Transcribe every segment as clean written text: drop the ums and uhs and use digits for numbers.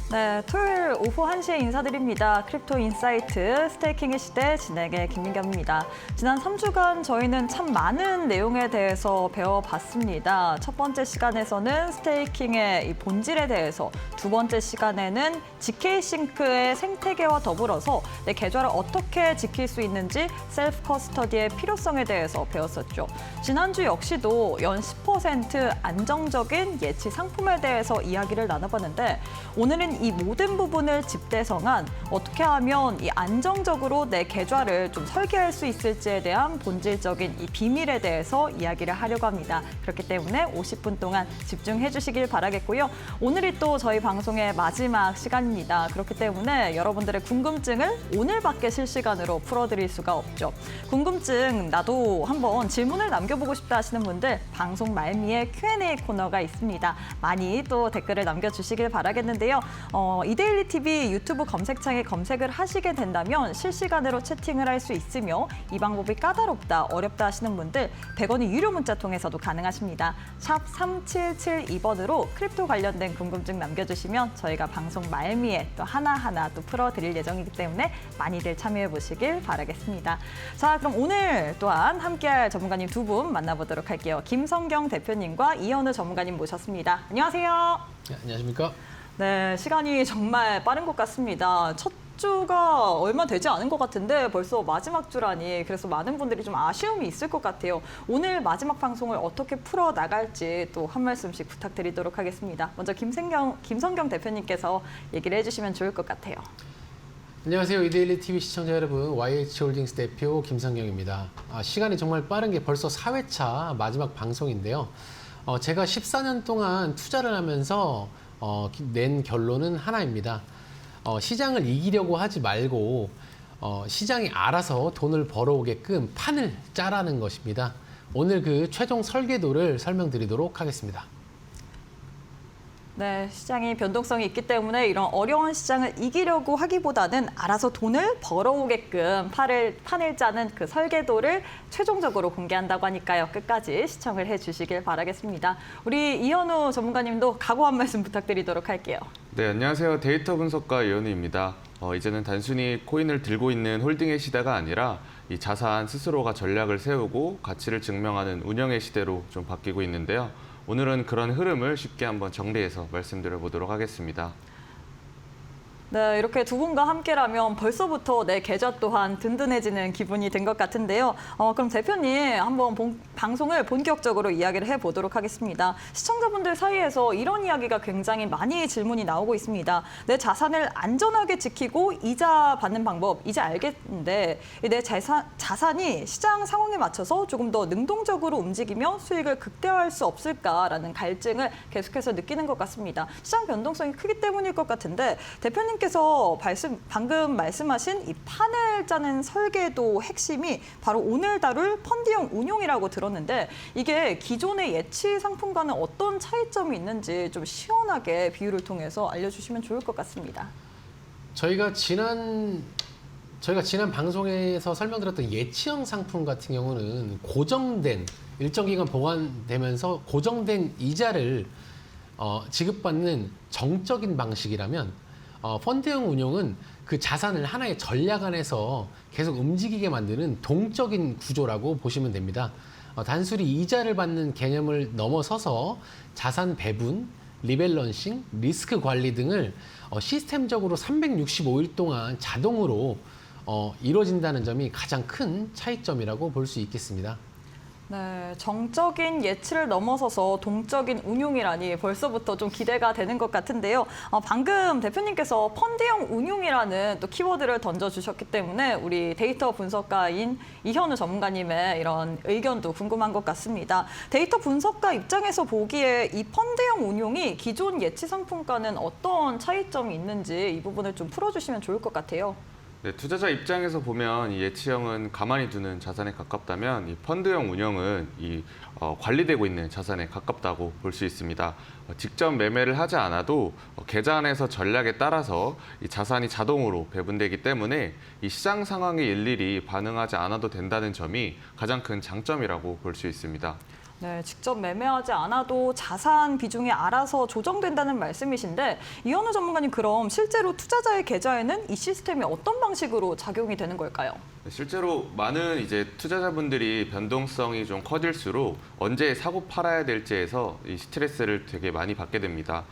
네, 토요일 오후 1시에 인사드립니다. 크립토 인사이트 스테이킹의 시대 진행의 김민경입니다. 지난 3주간 저희는 참 많은 내용에 대해서 배워봤습니다. 첫 번째 시간에서는 스테이킹의 이 본질에 대해서, 두 번째 시간에는 GK싱크의 생태계와 더불어서 내 계좌를 어떻게 지킬 수 있는지 셀프 커스터디의 필요성에 대해서 배웠었죠. 지난주 역시도 연 10% 안정적인 예치 상품에 대해서 이야기를 나눠봤는데, 오늘은 이 모든 부분을 집대성한 어떻게 하면 이 안정적으로 내 계좌를 좀 설계할 수 있을지에 대한 본질적인 이 비밀에 대해서 이야기를 하려고 합니다. 그렇기 때문에 50분 동안 집중해 주시길 바라겠고요. 오늘이 또 저희 방송의 마지막 시간입니다. 그렇기 때문에 여러분들의 궁금증을 오늘밖에 실시간으로 풀어드릴 수가 없죠. 궁금증 나도 한번 질문을 남겨보고 싶다 하시는 분들, 방송 말미에 Q&A 코너가 있습니다. 많이 또 댓글을 남겨주시길 바라겠는데요. 이데일리 TV 유튜브 검색창에 검색을 하시게 된다면 실시간으로 채팅을 할 수 있으며, 이 방법이 까다롭다, 어렵다 하시는 분들 100원의 유료 문자 통해서도 가능하십니다. 샵 3772번으로 크립토 관련된 궁금증 남겨주시면 저희가 방송 말미에 또 하나하나 또 풀어드릴 예정이기 때문에 많이들 참여해 보시길 바라겠습니다. 자, 그럼 오늘 또한 함께할 전문가님 두 분 만나보도록 할게요. 김성경 대표님과 이현우 전문가님 모셨습니다. 안녕하세요. 네, 안녕하십니까? 네, 시간이 정말 빠른 것 같습니다. 첫 주가 얼마 되지 않은 것 같은데 벌써 마지막 주라니, 그래서 많은 분들이 좀 아쉬움이 있을 것 같아요. 오늘 마지막 방송을 어떻게 풀어나갈지 또 한 말씀씩 부탁드리도록 하겠습니다. 먼저 김성경 대표님께서 얘기를 해주시면 좋을 것 같아요. 안녕하세요. 이데일리 TV 시청자 여러분, YH홀딩스 대표 김성경입니다. 시간이 정말 빠른 게 벌써 4회차 마지막 방송인데요. 제가 14년 동안 투자를 하면서 낸 결론은 하나입니다. 시장을 이기려고 하지 말고 시장이 알아서 돈을 벌어오게끔 판을 짜라는 것입니다. 오늘 그 최종 설계도를 설명드리도록 하겠습니다. 네, 시장이 변동성이 있기 때문에 이런 어려운 시장을 이기려고 하기보다는 알아서 돈을 벌어오게끔 판을 짜는 그 설계도를 최종적으로 공개한다고 하니까요. 끝까지 시청을 해주시길 바라겠습니다. 우리 이현우 전문가님도 각오 한 말씀 부탁드리도록 할게요. 네, 안녕하세요. 데이터 분석가 이현우입니다. 이제는 단순히 코인을 들고 있는 홀딩의 시대가 아니라 이 자산 스스로가 전략을 세우고 가치를 증명하는 운영의 시대로 좀 바뀌고 있는데요. 오늘은 그런 흐름을 쉽게 한번 정리해서 말씀드려 보도록 하겠습니다. 네, 이렇게 두 분과 함께라면 벌써부터 내 계좌 또한 든든해지는 기분이 든 것 같은데요. 그럼 대표님 한번 방송을 본격적으로 이야기를 해보도록 하겠습니다. 시청자분들 사이에서 이런 이야기가 굉장히 많이 질문이 나오고 있습니다. 내 자산을 안전하게 지키고 이자 받는 방법 이제 알겠는데, 내 자산이 시장 상황에 맞춰서 조금 더 능동적으로 움직이며 수익을 극대화할 수 없을까라는 갈증을 계속해서 느끼는 것 같습니다. 시장 변동성이 크기 때문일 것 같은데, 대표님 께서 방금 말씀하신 이 판을 짜는 설계도 핵심이 바로 오늘 다룰 펀드형 운용이라고 들었는데, 이게 기존의 예치 상품과는 어떤 차이점이 있는지 좀 시원하게 비유를 통해서 알려주시면 좋을 것 같습니다. 저희가 지난 방송에서 설명드렸던 예치형 상품 같은 경우는 고정된 일정 기간 보관되면서 고정된 이자를 지급받는 정적인 방식이라면, 펀드형 운용은 그 자산을 하나의 전략 안에서 계속 움직이게 만드는 동적인 구조라고 보시면 됩니다. 단순히 이자를 받는 개념을 넘어서서 자산 배분, 리밸런싱, 리스크 관리 등을 시스템적으로 365일 동안 자동으로 이루어진다는 점이 가장 큰 차이점이라고 볼 수 있겠습니다. 네, 정적인 예치를 넘어서서 동적인 운용이라니 벌써부터 좀 기대가 되는 것 같은데요. 방금 대표님께서 펀드형 운용이라는 또 키워드를 던져주셨기 때문에 우리 데이터 분석가인 이현우 전문가님의 이런 의견도 궁금한 것 같습니다. 데이터 분석가 입장에서 보기에 이 펀드형 운용이 기존 예치 상품과는 어떤 차이점이 있는지 이 부분을 좀 풀어주시면 좋을 것 같아요. 네, 투자자 입장에서 보면 이 예치형은 가만히 두는 자산에 가깝다면 이 펀드형 운영은 관리되고 있는 자산에 가깝다고 볼 수 있습니다. 직접 매매를 하지 않아도 계좌 안에서 전략에 따라서 이 자산이 자동으로 배분되기 때문에 이 시장 상황에 일일이 반응하지 않아도 된다는 점이 가장 큰 장점이라고 볼 수 있습니다. 네, 직접 매매하지 않아도 자산 비중이 알아서 조정된다는 말씀이신데 이현우 전문가님 그럼 실제로 투자자의 계좌에는 이 시스템이 어떤 방식으로 작용이 되는 걸까요? 실제로 많은 이제 투자자분들이 변동성이 좀 커질수록 언제 사고 팔아야 될지에서 이 스트레스를 되게 많이 받게 됩니다.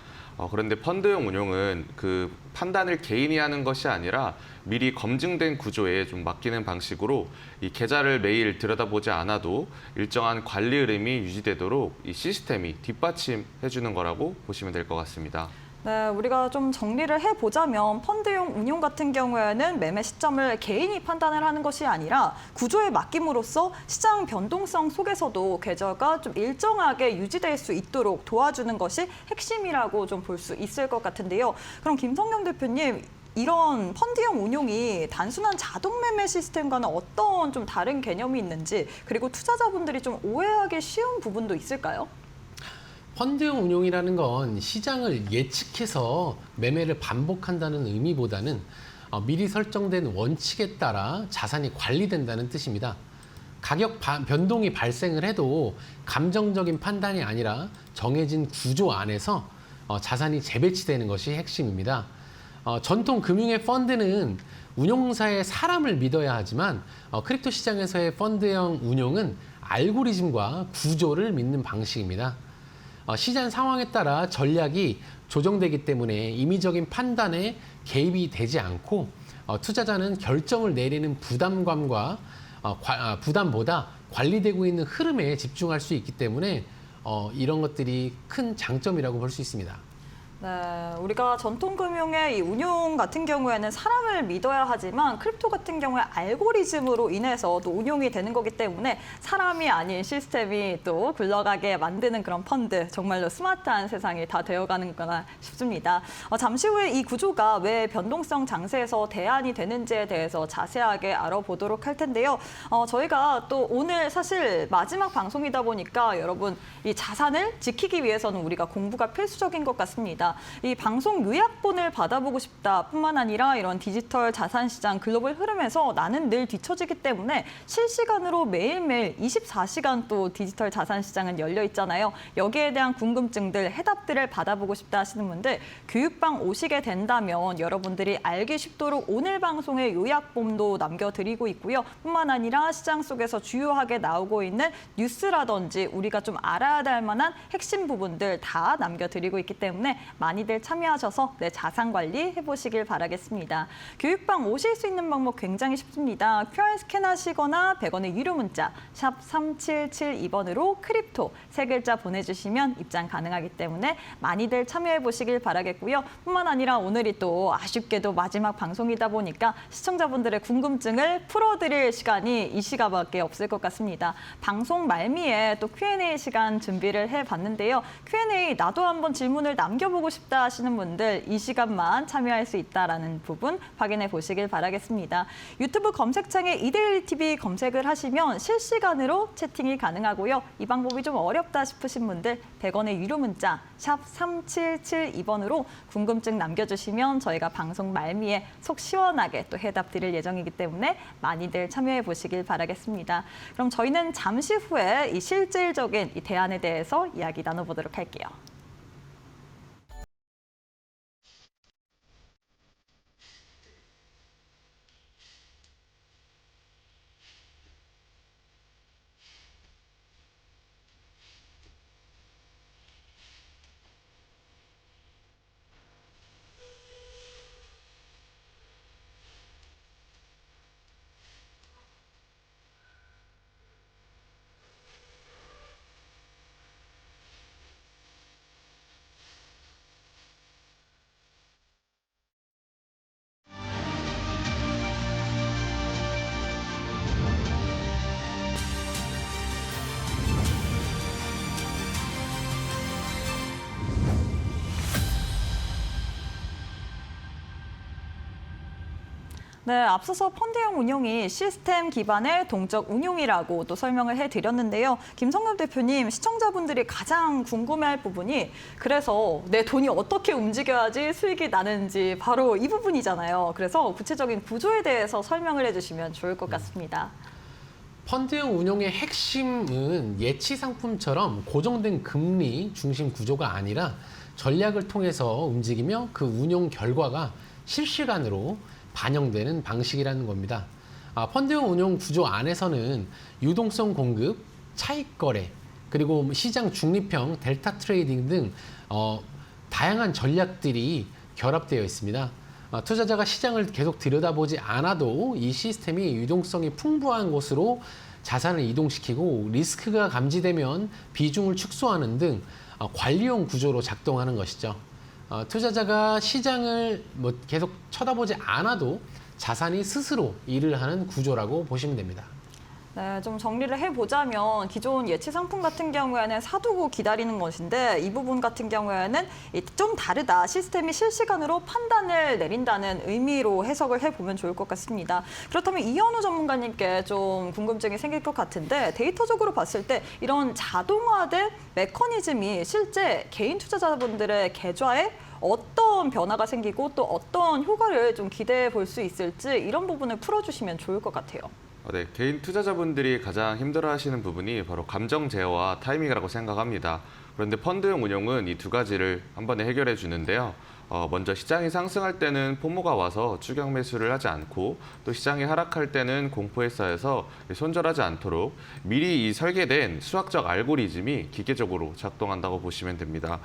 그런데 펀드형 운용은 그 판단을 개인이 하는 것이 아니라 미리 검증된 구조에 좀 맡기는 방식으로 이 계좌를 매일 들여다보지 않아도 일정한 관리 흐름이 유지되도록 이 시스템이 뒷받침해 주는 거라고 보시면 될 것 같습니다. 네, 우리가 좀 정리를 해보자면 펀드용 운용 같은 경우에는 매매 시점을 개인이 판단을 하는 것이 아니라 구조에 맡김으로써 시장 변동성 속에서도 계좌가 좀 일정하게 유지될 수 있도록 도와주는 것이 핵심이라고 좀 볼 수 있을 것 같은데요. 그럼 김성경 대표님, 이런 펀드형 운용이 단순한 자동 매매 시스템과는 어떤 좀 다른 개념이 있는지, 그리고 투자자분들이 좀 오해하기 쉬운 부분도 있을까요? 펀드형 운용이라는 건 시장을 예측해서 매매를 반복한다는 의미보다는 미리 설정된 원칙에 따라 자산이 관리된다는 뜻입니다. 가격 변동이 발생을 해도 감정적인 판단이 아니라 정해진 구조 안에서 자산이 재배치되는 것이 핵심입니다. 전통 금융의 펀드는 운용사의 사람을 믿어야 하지만 크립토 시장에서의 펀드형 운용은 알고리즘과 구조를 믿는 방식입니다. 시장 상황에 따라 전략이 조정되기 때문에 임의적인 판단에 개입이 되지 않고 투자자는 결정을 내리는 부담감과 부담보다 관리되고 있는 흐름에 집중할 수 있기 때문에 이런 것들이 큰 장점이라고 볼 수 있습니다. 네, 우리가 전통금융의 이 운용 같은 경우에는 사람을 믿어야 하지만 크립토 같은 경우에 알고리즘으로 인해서 또 운용이 되는 거기 때문에 사람이 아닌 시스템이 또 굴러가게 만드는 그런 펀드, 정말로 스마트한 세상이 다 되어가는 거나 싶습니다. 잠시 후에 이 구조가 왜 변동성 장세에서 대안이 되는지에 대해서 자세하게 알아보도록 할 텐데요. 저희가 또 오늘 사실 마지막 방송이다 보니까 여러분 이 자산을 지키기 위해서는 우리가 공부가 필수적인 것 같습니다. 이 방송 요약본을 받아보고 싶다 뿐만 아니라 이런 디지털 자산시장 글로벌 흐름에서 나는 늘 뒤처지기 때문에 실시간으로 매일매일 24시간 또 디지털 자산시장은 열려 있잖아요. 여기에 대한 궁금증들, 해답들을 받아보고 싶다 하시는 분들 교육방 오시게 된다면 여러분들이 알기 쉽도록 오늘 방송의 요약본도 남겨드리고 있고요. 뿐만 아니라 시장 속에서 주요하게 나오고 있는 뉴스라든지 우리가 좀 알아야 될 만한 핵심 부분들 다 남겨드리고 있기 때문에 많이들 참여하셔서 내 자산 관리 해보시길 바라겠습니다. 교육방 오실 수 있는 방법 굉장히 쉽습니다. QR 스캔하시거나 100원의 유료 문자 샵 3772번으로 크립토 세 글자 보내주시면 입장 가능하기 때문에 많이들 참여해보시길 바라겠고요. 뿐만 아니라 오늘이 또 아쉽게도 마지막 방송이다 보니까 시청자분들의 궁금증을 풀어드릴 시간이 이 시간밖에 없을 것 같습니다. 방송 말미에 또 Q&A 시간 준비를 해봤는데요. Q&A 나도 한번 질문을 남겨보고 싶다 하시는 분들 이 시간만 참여할 수 있다는 부분 확인해 보시길 바라겠습니다. 유튜브 검색창에 이데일리 TV 검색을 하시면 실시간으로 채팅이 가능하고요. 이 방법이 좀 어렵다 싶으신 분들 100원의 유료 문자 샵 3772번으로 궁금증 남겨주시면 저희가 방송 말미에 속 시원하게 또 해답 드릴 예정이기 때문에 많이들 참여해 보시길 바라겠습니다. 그럼 저희는 잠시 후에 이 실질적인 이 대안에 대해서 이야기 나눠보도록 할게요. 네, 앞서서 펀드형 운용이 시스템 기반의 동적 운용이라고 또 설명을 해드렸는데요. 김성엽 대표님, 시청자분들이 가장 궁금해할 부분이 그래서 내 돈이 어떻게 움직여야지 수익이 나는지 바로 이 부분이잖아요. 그래서 구체적인 구조에 대해서 설명을 해주시면 좋을 것 같습니다. 펀드형 운용의 핵심은 예치 상품처럼 고정된 금리 중심 구조가 아니라 전략을 통해서 움직이며 그 운용 결과가 실시간으로 반영되는 방식이라는 겁니다. 펀드형 운용 구조 안에서는 유동성 공급, 차익 거래, 그리고 시장 중립형, 델타 트레이딩 등 다양한 전략들이 결합되어 있습니다. 투자자가 시장을 계속 들여다보지 않아도 이 시스템이 유동성이 풍부한 곳으로 자산을 이동시키고 리스크가 감지되면 비중을 축소하는 등 관리형 구조로 작동하는 것이죠. 투자자가 시장을 계속 쳐다보지 않아도 자산이 스스로 일을 하는 구조라고 보시면 됩니다. 네, 좀 정리를 해보자면 기존 예치 상품 같은 경우에는 사두고 기다리는 것인데 이 부분 같은 경우에는 좀 다르다. 시스템이 실시간으로 판단을 내린다는 의미로 해석을 해보면 좋을 것 같습니다. 그렇다면 이현우 전문가님께 좀 궁금증이 생길 것 같은데 데이터적으로 봤을 때 이런 자동화된 메커니즘이 실제 개인 투자자분들의 계좌에 어떤 변화가 생기고 또 어떤 효과를 좀 기대해 볼 수 있을지 이런 부분을 풀어주시면 좋을 것 같아요. 네, 개인 투자자분들이 가장 힘들어하시는 부분이 바로 감정 제어와 타이밍이라고 생각합니다. 그런데 펀드형 운용은 이 두 가지를 한 번에 해결해 주는데요. 먼저 시장이 상승할 때는 포모가 와서 추격 매수를 하지 않고 또 시장이 하락할 때는 공포에 쌓여서 손절하지 않도록 미리 이 설계된 수학적 알고리즘이 기계적으로 작동한다고 보시면 됩니다.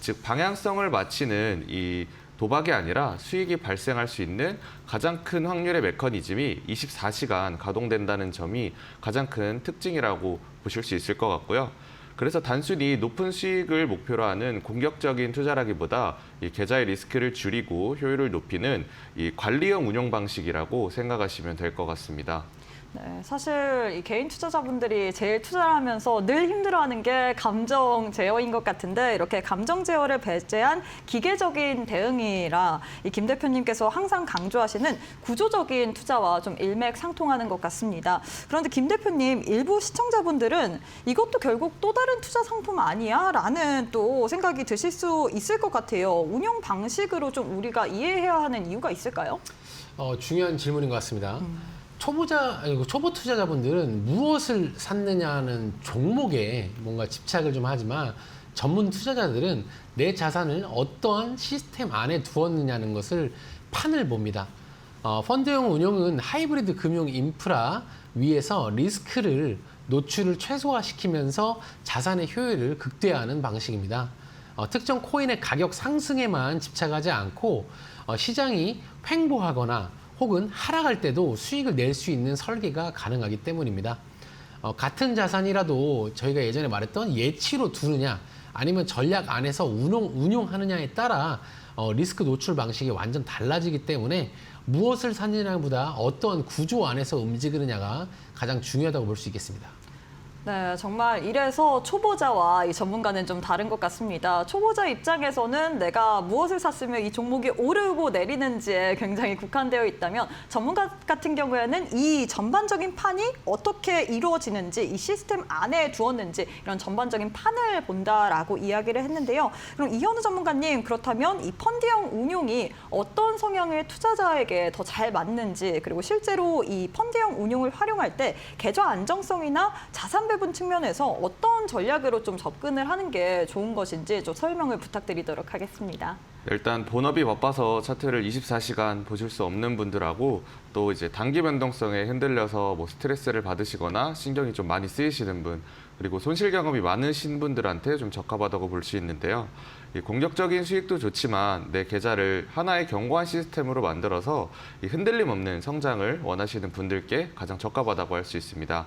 즉 방향성을 맞추는 이 도박이 아니라 수익이 발생할 수 있는 가장 큰 확률의 메커니즘이 24시간 가동된다는 점이 가장 큰 특징이라고 보실 수 있을 것 같고요. 그래서 단순히 높은 수익을 목표로 하는 공격적인 투자라기보다 이 계좌의 리스크를 줄이고 효율을 높이는 이 관리형 운용 방식이라고 생각하시면 될 것 같습니다. 네, 사실 이 개인 투자자분들이 제일 투자를 하면서 늘 힘들어하는 게 감정 제어인 것 같은데 이렇게 감정 제어를 배제한 기계적인 대응이라 이 김 대표님께서 항상 강조하시는 구조적인 투자와 좀 일맥상통하는 것 같습니다. 그런데 김 대표님, 일부 시청자분들은 이것도 결국 또 다른 투자 상품 아니야? 라는 또 생각이 드실 수 있을 것 같아요. 운영 방식으로 좀 우리가 이해해야 하는 이유가 있을까요? 중요한 질문인 것 같습니다. 초보 투자자분들은 무엇을 샀느냐는 종목에 뭔가 집착을 좀 하지만 전문 투자자들은 내 자산을 어떠한 시스템 안에 두었느냐는 것을 판을 봅니다. 펀드형 운용은 하이브리드 금융 인프라 위에서 리스크를 노출을 최소화시키면서 자산의 효율을 극대화하는 방식입니다. 특정 코인의 가격 상승에만 집착하지 않고 시장이 횡보하거나 혹은 하락할 때도 수익을 낼 수 있는 설계가 가능하기 때문입니다. 같은 자산이라도 저희가 예전에 말했던 예치로 두느냐 아니면 전략 안에서 운용하느냐에 따라 리스크 노출 방식이 완전 달라지기 때문에 무엇을 샀느냐보다 어떠한 구조 안에서 움직이느냐가 가장 중요하다고 볼 수 있겠습니다. 네, 정말 이래서 초보자와 이 전문가는 좀 다른 것 같습니다. 초보자 입장에서는 내가 무엇을 샀으면 이 종목이 오르고 내리는지에 굉장히 국한되어 있다면 전문가 같은 경우에는 이 전반적인 판이 어떻게 이루어지는지 이 시스템 안에 두었는지 이런 전반적인 판을 본다라고 이야기를 했는데요. 그럼 이현우 전문가님, 그렇다면 이 펀드형 운용이 어떤 성향의 투자자에게 더 잘 맞는지 그리고 실제로 이 펀드형 운용을 활용할 때 계좌 안정성이나 자산 배분 측면에서 어떤 전략으로 좀 접근을 하는 게 좋은 것인지 좀 설명을 부탁드리도록 하겠습니다. 일단 본업이 바빠서 차트를 24시간 보실 수 없는 분들하고 또 이제 단기 변동성에 흔들려서 뭐 스트레스를 받으시거나 신경이 좀 많이 쓰이시는 분 그리고 손실 경험이 많으신 분들한테 좀 적합하다고 볼 수 있는데요. 이 공격적인 수익도 좋지만 내 계좌를 하나의 견고한 시스템으로 만들어서 이 흔들림 없는 성장을 원하시는 분들께 가장 적합하다고 할 수 있습니다.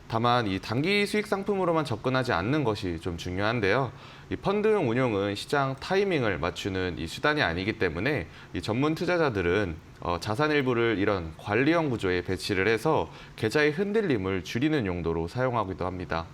다만 이 단기 수익 상품으로만 접근하지 않는 것이 좀 중요한데요. 이 펀드형 운용은 시장 타이밍을 맞추는 이 수단이 아니기 때문에 이 전문 투자자들은 자산 일부를 이런 관리형 구조에 배치를 해서 계좌의 흔들림을 줄이는 용도로 사용하기도 합니다.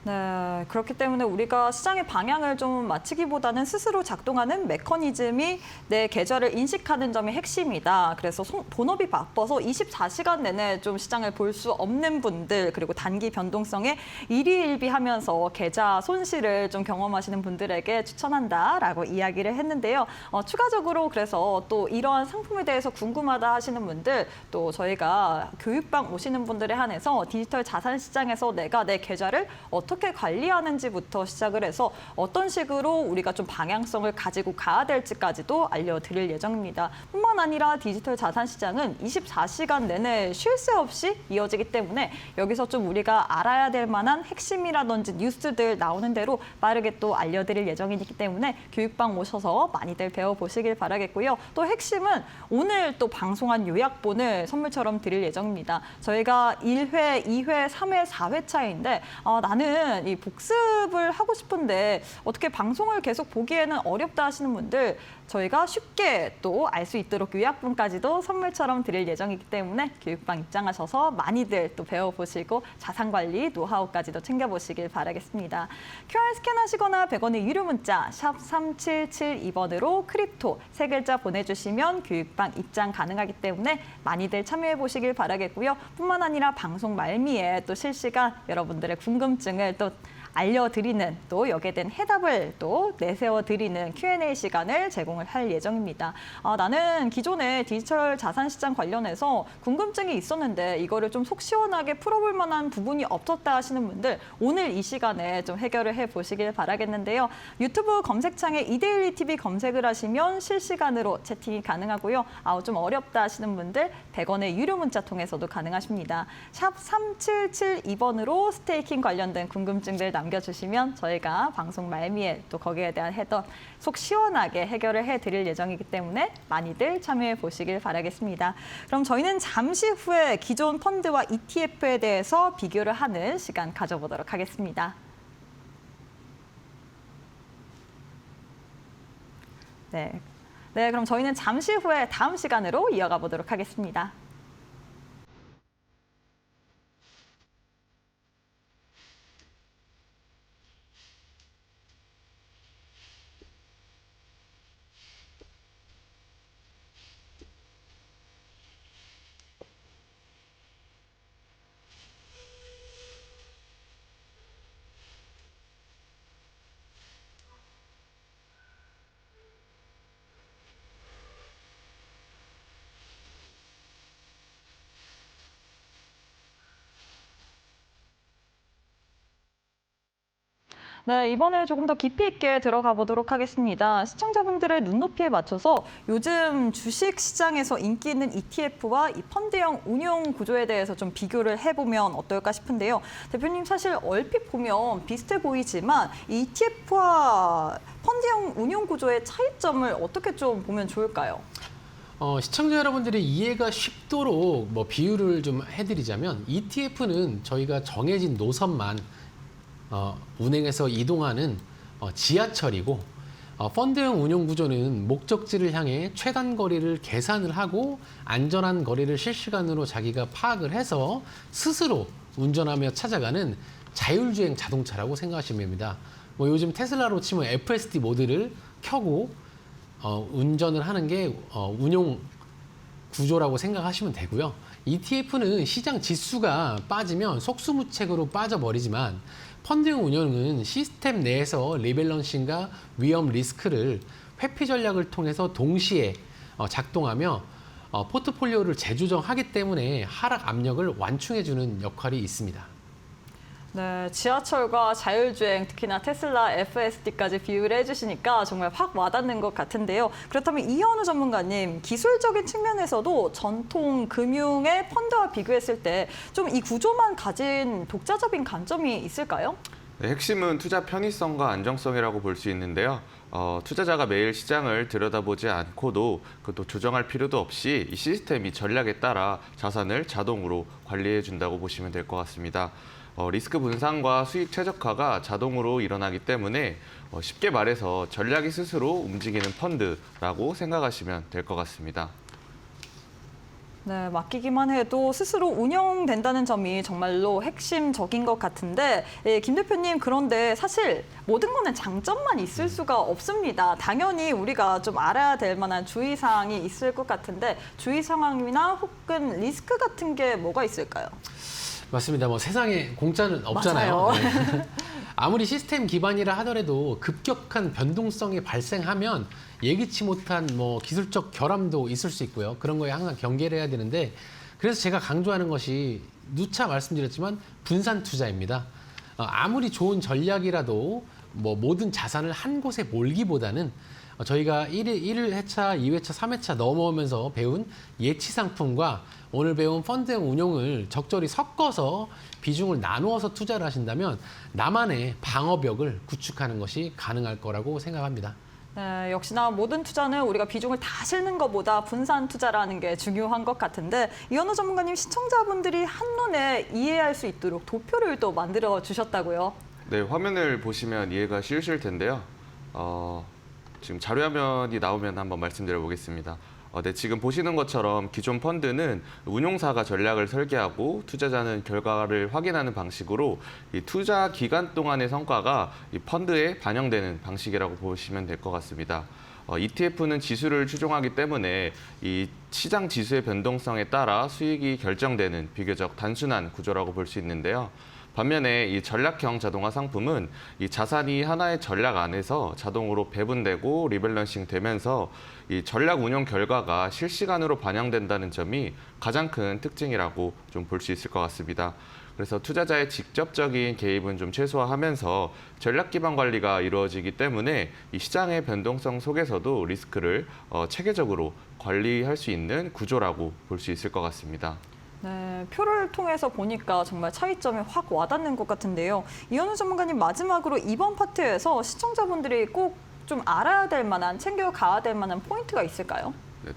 네, 그렇기 때문에 우리가 시장의 방향을 좀 맞추기보다는 스스로 작동하는 메커니즘이 내 계좌를 인식하는 점이 핵심이다. 그래서 본업이 바빠서 24시간 내내 좀 시장을 볼 수 없는 분들, 그리고 단기 변동성에 일희일비하면서 계좌 손실을 좀 경험하시는 분들에게 추천한다라고 이야기를 했는데요. 추가적으로 그래서 또 이러한 상품에 대해서 궁금하다 하시는 분들, 또 저희가 교육방 오시는 분들에 한해서 디지털 자산 시장에서 내가 내 계좌를 어떻게 관리하는지부터 시작을 해서 어떤 식으로 우리가 좀 방향성을 가지고 가야 될지까지도 알려드릴 예정입니다. 뿐만 아니라 디지털 자산 시장은 24시간 내내 쉴 새 없이 이어지기 때문에 여기서 좀 우리가 알아야 될 만한 핵심이라든지 뉴스들 나오는 대로 빠르게 또 알려드릴 예정이기 때문에 교육방 오셔서 많이들 배워보시길 바라겠고요. 또 핵심은 오늘 또 방송한 요약본을 선물처럼 드릴 예정입니다. 저희가 1회, 2회, 3회, 4회차인데 나는 이 복습을 하고 싶은데 어떻게 방송을 계속 보기에는 어렵다 하시는 분들 저희가 쉽게 또 알 수 있도록 요약본까지도 선물처럼 드릴 예정이기 때문에 교육방 입장하셔서 많이들 또 배워보시고 자산관리 노하우까지도 챙겨보시길 바라겠습니다. QR 스캔하시거나 100원의 유료 문자 샵 3772번으로 크립토 3글자 보내주시면 교육방 입장 가능하기 때문에 많이들 참여해보시길 바라겠고요. 뿐만 아니라 방송 말미에 또 실시간 여러분들의 궁금증을 또 알려드리는 또 여기에 대한 해답을 또 내세워드리는 Q&A 시간을 제공을 할 예정입니다. 나는 기존에 디지털 자산 시장 관련해서 궁금증이 있었는데 이거를 좀 속 시원하게 풀어볼 만한 부분이 없었다 하시는 분들 오늘 이 시간에 좀 해결을 해보시길 바라겠는데요. 유튜브 검색창에 이데일리 TV 검색을 하시면 실시간으로 채팅이 가능하고요. 좀 어렵다 하시는 분들 100원의 유료 문자 통해서도 가능하십니다. 샵 3772번으로 스테이킹 관련된 궁금증들 남겨주시면 저희가 방송 말미에 또 거기에 대한 해답 속 시원하게 해결을 해드릴 예정이기 때문에 많이들 참여해 보시길 바라겠습니다. 그럼 저희는 잠시 후에 기존 펀드와 ETF에 대해서 비교를 하는 시간 가져보도록 하겠습니다. 네, 그럼 저희는 잠시 후에 다음 시간으로 이어가 보도록 하겠습니다. 네, 이번에 조금 더 깊이 있게 들어가 보도록 하겠습니다. 시청자분들의 눈높이에 맞춰서 요즘 주식 시장에서 인기 있는 ETF와 이 펀드형 운용 구조에 대해서 좀 비교를 해보면 어떨까 싶은데요. 대표님 사실 얼핏 보면 비슷해 보이지만 이 ETF와 펀드형 운용 구조의 차이점을 어떻게 좀 보면 좋을까요? 시청자 여러분들이 이해가 쉽도록 비유를 좀 해드리자면 ETF는 저희가 정해진 노선만 운행해서 이동하는 지하철이고 펀드형 운용 구조는 목적지를 향해 최단 거리를 계산을 하고 안전한 거리를 실시간으로 자기가 파악을 해서 스스로 운전하며 찾아가는 자율주행 자동차라고 생각하시면 됩니다. 요즘 테슬라로 치면 FSD 모드를 켜고 운전을 하는 게 운용 구조라고 생각하시면 되고요. ETF는 시장 지수가 빠지면 속수무책으로 빠져버리지만 펀드형 운용은 시스템 내에서 리밸런싱과 위험 리스크를 회피 전략을 통해서 동시에 작동하며 포트폴리오를 재조정하기 때문에 하락 압력을 완충해주는 역할이 있습니다. 네, 지하철과 자율주행, 특히나 테슬라 FSD까지 비유를 해주시니까 정말 확 와닿는 것 같은데요. 그렇다면 이현우 전문가님, 기술적인 측면에서도 전통 금융의 펀드와 비교했을 때 좀 이 구조만 가진 독자적인 관점이 있을까요? 네, 핵심은 투자 편의성과 안정성이라고 볼 수 있는데요. 투자자가 매일 시장을 들여다보지 않고도 그것도 조정할 필요도 없이 이 시스템이 전략에 따라 자산을 자동으로 관리해 준다고 보시면 될 것 같습니다. 리스크 분산과 수익 최적화가 자동으로 일어나기 때문에 쉽게 말해서 전략이 스스로 움직이는 펀드라고 생각하시면 될 것 같습니다. 네, 맡기기만 해도 스스로 운영된다는 점이 정말로 핵심적인 것 같은데, 예, 김 대표님, 그런데 사실 모든 거는 장점만 있을 수가 없습니다. 당연히 우리가 좀 알아야 될 만한 주의사항이 있을 것 같은데, 주의사항이나 혹은 리스크 같은 게 뭐가 있을까요? 맞습니다. 뭐 세상에 공짜는 없잖아요. 맞아요. 네. 아무리 시스템 기반이라 하더라도 급격한 변동성이 발생하면 예기치 못한 뭐 기술적 결함도 있을 수 있고요. 그런 거에 항상 경계를 해야 되는데, 그래서 제가 강조하는 것이 누차 말씀드렸지만 분산 투자입니다. 아무리 좋은 전략이라도 뭐 모든 자산을 한 곳에 몰기보다는 저희가 1회차, 2회차, 3회차 넘어오면서 배운 예치 상품과 오늘 배운 펀드 운용을 적절히 섞어서 비중을 나누어서 투자를 하신다면 나만의 방어벽을 구축하는 것이 가능할 거라고 생각합니다. 네, 역시나 모든 투자는 우리가 비중을 다 실는 것보다 분산 투자라는 게 중요한 것 같은데, 이현우 전문가님, 시청자분들이 한눈에 이해할 수 있도록 도표를 또 만들어 주셨다고요? 네, 화면을 보시면 이해가 쉬우실 텐데요. 지금 자료화면이 나오면 한번 말씀드려 보겠습니다. 네, 지금 보시는 것처럼 기존 펀드는 운용사가 전략을 설계하고 투자자는 결과를 확인하는 방식으로 이 투자 기간 동안의 성과가 이 펀드에 반영되는 방식이라고 보시면 될 것 같습니다. ETF는 지수를 추종하기 때문에 이 시장 지수의 변동성에 따라 수익이 결정되는 비교적 단순한 구조라고 볼 수 있는데요. 반면에 이 전략형 자동화 상품은 이 자산이 하나의 전략 안에서 자동으로 배분되고 리밸런싱 되면서 이 전략 운용 결과가 실시간으로 반영된다는 점이 가장 큰 특징이라고 좀 볼 수 있을 것 같습니다. 그래서 투자자의 직접적인 개입은 좀 최소화하면서 전략 기반 관리가 이루어지기 때문에 이 시장의 변동성 속에서도 리스크를 체계적으로 관리할 수 있는 구조라고 볼 수 있을 것 같습니다. 네, 표를 통해서 보니까 정말 차이점이 확 와닿는 것 같은데요. 이현우 전문가님, 마지막으로 이번 파트에서 시청자분들이 꼭 좀 알아야 될 만한, 챙겨가야 될 만한 포인트가 있을까요? 네,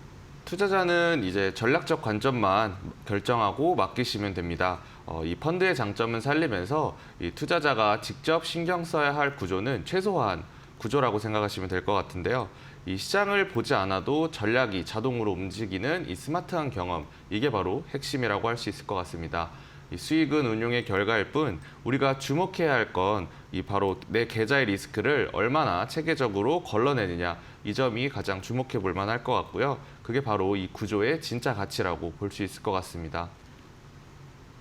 투자자는 이제 전략적 관점만 결정하고 맡기시면 됩니다. 이 펀드의 장점은 살리면서 이 투자자가 직접 신경 써야 할 구조는 최소화한 구조라고 생각하시면 될 것 같은데요. 이 시장을 보지 않아도 전략이 자동으로 움직이는 이 스마트한 경험, 이게 바로 핵심이라고 할 수 있을 것 같습니다. 이 수익은 운용의 결과일 뿐 우리가 주목해야 할 건 이 바로 내 계좌의 리스크를 얼마나 체계적으로 걸러내느냐, 이 점이 가장 주목해 볼 만할 것 같고요. 그게 바로 이 구조의 진짜 가치라고 볼 수 있을 것 같습니다.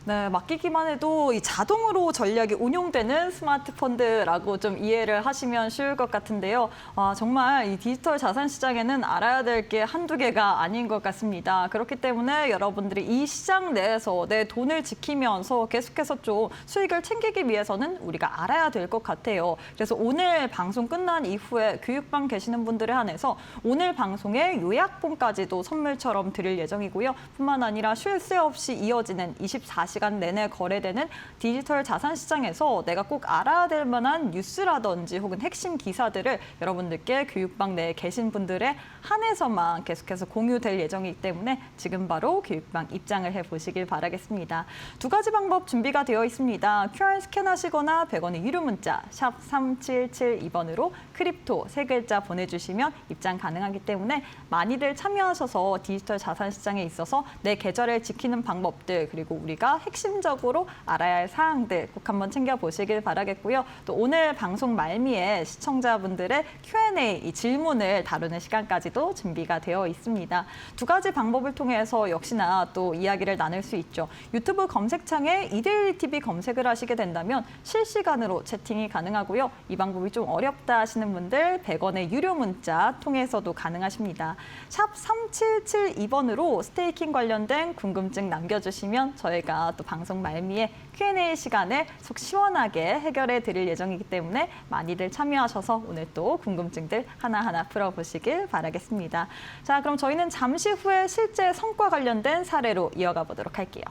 네, 맡기기만 해도 이 자동으로 전략이 운용되는 스마트 펀드라고 좀 이해를 하시면 쉬울 것 같은데요. 정말 이 디지털 자산 시장에는 알아야 될 게 한두 개가 아닌 것 같습니다. 그렇기 때문에 여러분들이 이 시장 내에서 내 돈을 지키면서 계속해서 좀 수익을 챙기기 위해서는 우리가 알아야 될 것 같아요. 그래서 오늘 방송 끝난 이후에 교육방 계시는 분들에 한해서 오늘 방송의 요약본까지도 선물처럼 드릴 예정이고요. 뿐만 아니라 쉴 새 없이 이어지는 24시간 내내 거래되는 디지털 자산 시장에서 내가 꼭 알아야 될 만한 뉴스라든지 혹은 핵심 기사들을 여러분들께 교육방 내에 계신 분들에 한해서만 계속해서 공유될 예정이기 때문에 지금 바로 교육방 입장을 해보시길 바라겠습니다. 두 가지 방법 준비가 되어 있습니다. QR 스캔하시거나 100원의 유료 문자 샵 3772번으로 크립토 3글자 보내주시면 입장 가능하기 때문에 많이들 참여하셔서 디지털 자산 시장에 있어서 내 계좌를 지키는 방법들, 그리고 우리가 핵심적으로 알아야 할 사항들 꼭 한번 챙겨보시길 바라겠고요. 또 오늘 방송 말미에 시청자분들의 Q&A 이 질문을 다루는 시간까지도 준비가 되어 있습니다. 두 가지 방법을 통해서 역시나 또 이야기를 나눌 수 있죠. 유튜브 검색창에 이데일리 TV 검색을 하시게 된다면 실시간으로 채팅이 가능하고요. 이 방법이 좀 어렵다 하시는 분들 100원의 유료 문자 통해서도 가능하십니다. 샵 3772번으로 스테이킹 관련된 궁금증 남겨주시면 저희가 또 방송 말미에 Q&A 시간에 속 시원하게 해결해 드릴 예정이기 때문에 많이들 참여하셔서 오늘 또 궁금증들 하나하나 풀어보시길 바라겠습니다. 자, 그럼 저희는 잠시 후에 실제 성과 관련된 사례로 이어가 보도록 할게요.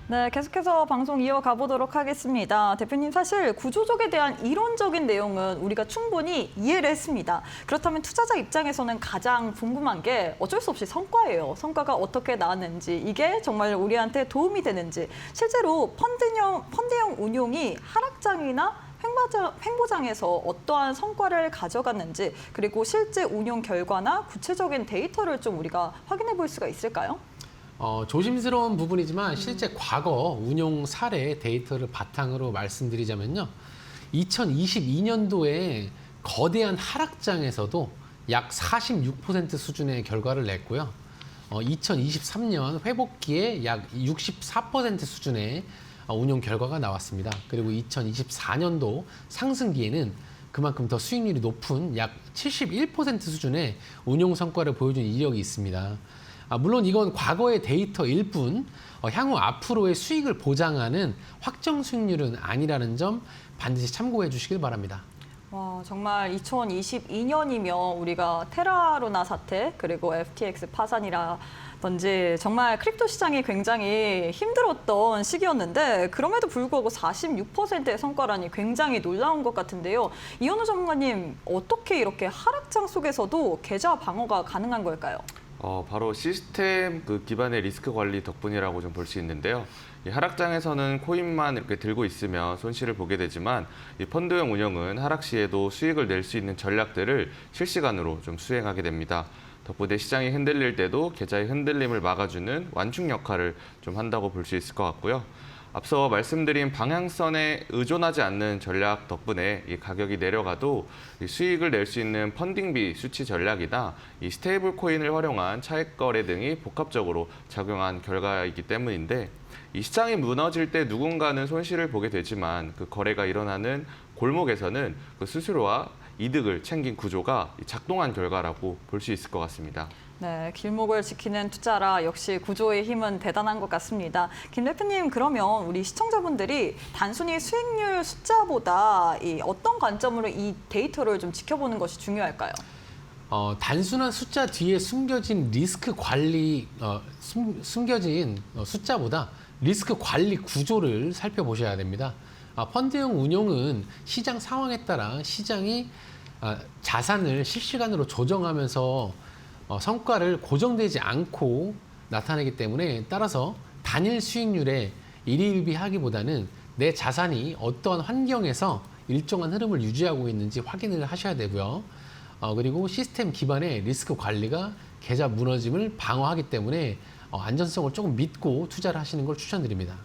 네, 계속해서 방송 이어가 보도록 하겠습니다. 대표님, 사실 구조조정에 대한 이론적인 내용은 우리가 충분히 이해를 했습니다. 그렇다면 투자자 입장에서는 가장 궁금한 게 어쩔 수 없이 성과예요. 성과가 어떻게 나왔는지, 이게 정말 우리한테 도움이 되는지, 실제로 펀드형 운용이 하락장이나 횡보장에서 어떠한 성과를 가져갔는지, 그리고 실제 운용 결과나 구체적인 데이터를 좀 우리가 확인해 볼 수가 있을까요? 조심스러운 부분이지만 실제 과거 운용 사례 데이터를 바탕으로 말씀드리자면요. 2022년도에 거대한 하락장에서도 약 46% 수준의 결과를 냈고요. 2023년 회복기에 약 64% 수준의 운용 결과가 나왔습니다. 그리고 2024년도 상승기에는 그만큼 더 수익률이 높은 약 71% 수준의 운용 성과를 보여준 이력이 있습니다. 물론 이건 과거의 데이터일 뿐 향후 앞으로의 수익을 보장하는 확정 수익률은 아니라는 점 반드시 참고해 주시길 바랍니다. 와, 정말 2022년이면 우리가 테라루나 사태, 그리고 FTX 파산이라든지 정말 크립토 시장이 굉장히 힘들었던 시기였는데, 그럼에도 불구하고 46%의 성과라니 굉장히 놀라운 것 같은데요. 이현우 전문가님, 어떻게 이렇게 하락장 속에서도 계좌 방어가 가능한 걸까요? 바로 시스템 기반의 리스크 관리 덕분이라고 좀 볼 수 있는데요. 이 하락장에서는 코인만 이렇게 들고 있으면 손실을 보게 되지만 이 펀드형 운영은 하락 시에도 수익을 낼 수 있는 전략들을 실시간으로 좀 수행하게 됩니다. 덕분에 시장이 흔들릴 때도 계좌의 흔들림을 막아주는 완충 역할을 좀 한다고 볼 수 있을 것 같고요. 앞서 말씀드린 방향선에 의존하지 않는 전략 덕분에 이 가격이 내려가도 이 수익을 낼 수 있는 펀딩비 수치 전략이나 이 스테이블 코인을 활용한 차익 거래 등이 복합적으로 작용한 결과이기 때문인데, 이 시장이 무너질 때 누군가는 손실을 보게 되지만 그 거래가 일어나는 골목에서는 그 수수료와 이득을 챙긴 구조가 작동한 결과라고 볼 수 있을 것 같습니다. 네, 길목을 지키는 투자라 역시 구조의 힘은 대단한 것 같습니다. 김 대표님, 그러면 우리 시청자분들이 단순히 수익률 숫자보다 어떤 관점으로 이 데이터를 좀 지켜보는 것이 중요할까요? 단순한 숫자 뒤에 숨겨진 리스크 관리, 숨겨진 숫자보다 리스크 관리 구조를 살펴보셔야 됩니다. 펀드형 운용은 시장 상황에 따라 시장이 자산을 실시간으로 조정하면서 성과를 고정되지 않고 나타내기 때문에, 따라서 단일 수익률에 일희일비하기보다는 내 자산이 어떠한 환경에서 일정한 흐름을 유지하고 있는지 확인을 하셔야 되고요. 그리고 시스템 기반의 리스크 관리가 계좌 무너짐을 방어하기 때문에 안전성을 조금 믿고 투자를 하시는 걸 추천드립니다.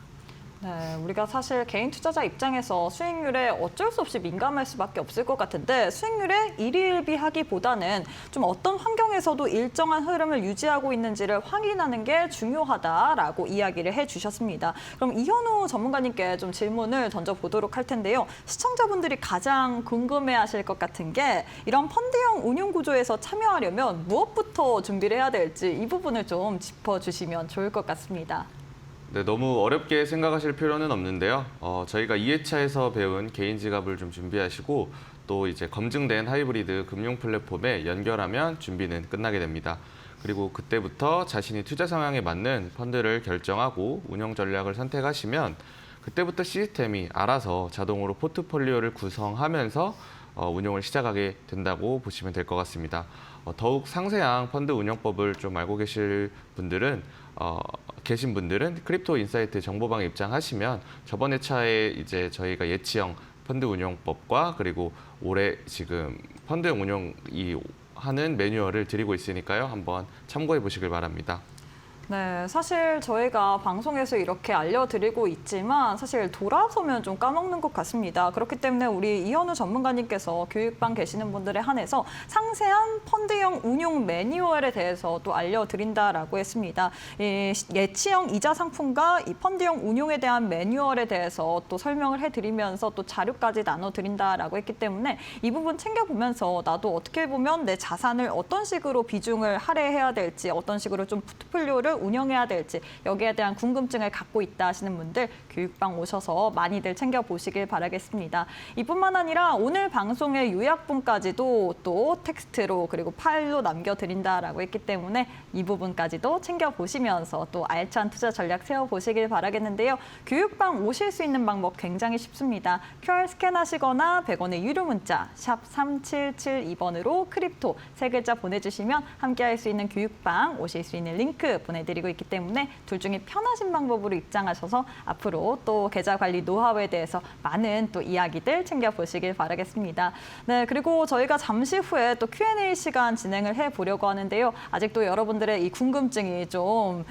네, 우리가 사실 개인 투자자 입장에서 수익률에 어쩔 수 없이 민감할 수밖에 없을 것 같은데, 수익률에 일희일비하기보다는 좀 어떤 환경에서도 일정한 흐름을 유지하고 있는지를 확인하는 게 중요하다라고 이야기를 해주셨습니다. 그럼 이현우 전문가님께 좀 질문을 던져보도록 할 텐데요. 시청자분들이 가장 궁금해하실 것 같은 게, 이런 펀드형 운용 구조에서 참여하려면 무엇부터 준비를 해야 될지 이 부분을 좀 짚어주시면 좋을 것 같습니다. 네, 너무 어렵게 생각하실 필요는 없는데요. 저희가 2회차에서 배운 개인 지갑을 좀 준비하시고, 또 이제 검증된 하이브리드 금융 플랫폼에 연결하면 준비는 끝나게 됩니다. 그리고 그때부터 자신이 투자 성향에 맞는 펀드를 결정하고 운영 전략을 선택하시면 그때부터 시스템이 알아서 자동으로 포트폴리오를 구성하면서 운용을 시작하게 된다고 보시면 될 것 같습니다. 더욱 상세한 펀드 운영법을 좀 알고 계신 분들은 크립토 인사이트 정보방에 입장하시면 저번 회차에 이제 저희가 예치형 펀드 운용법과 그리고 올해 지금 펀드 운용이 하는 매뉴얼을 드리고 있으니까요. 한번 참고해 보시길 바랍니다. 네, 사실 저희가 방송에서 이렇게 알려드리고 있지만 사실 돌아서면 좀 까먹는 것 같습니다. 그렇기 때문에 우리 이현우 전문가님께서 교육반 계시는 분들에 한해서 상세한 펀드형 운용 매뉴얼에 대해서 또 알려드린다라고 했습니다. 이 예치형 이자 상품과 이 펀드형 운용에 대한 매뉴얼에 대해서 또 설명을 해드리면서 또 자료까지 나눠드린다라고 했기 때문에 이 부분 챙겨보면서 나도 어떻게 보면 내 자산을 어떤 식으로 비중을 할애해야 될지, 어떤 식으로 좀 포트폴리오를 운영해야 될지 여기에 대한 궁금증을 갖고 있다 하시는 분들 교육방 오셔서 많이들 챙겨보시길 바라겠습니다. 이뿐만 아니라 오늘 방송의 요약본까지도 또 텍스트로 그리고 파일로 남겨드린다라고 했기 때문에 이 부분까지도 챙겨보시면서 또 알찬 투자 전략 세워보시길 바라겠는데요. 교육방 오실 수 있는 방법 굉장히 쉽습니다. QR 스캔하시거나 100원의 유료 문자 샵 3772번으로 크립토 3글자 보내주시면 함께할 수 있는 교육방 오실 수 있는 링크 보내드리고 있기 때문에 둘 중에 편하신 방법으로 입장하셔서 앞으로 또 계좌 관리 노하우에 대해서 많은 또 이야기들 챙겨보시길 바라겠습니다. 네, 그리고 저희가 잠시 후에 또 Q&A 시간 진행을 해보려고 하는데요. 아직도 여러분들의 이 궁금증이 좀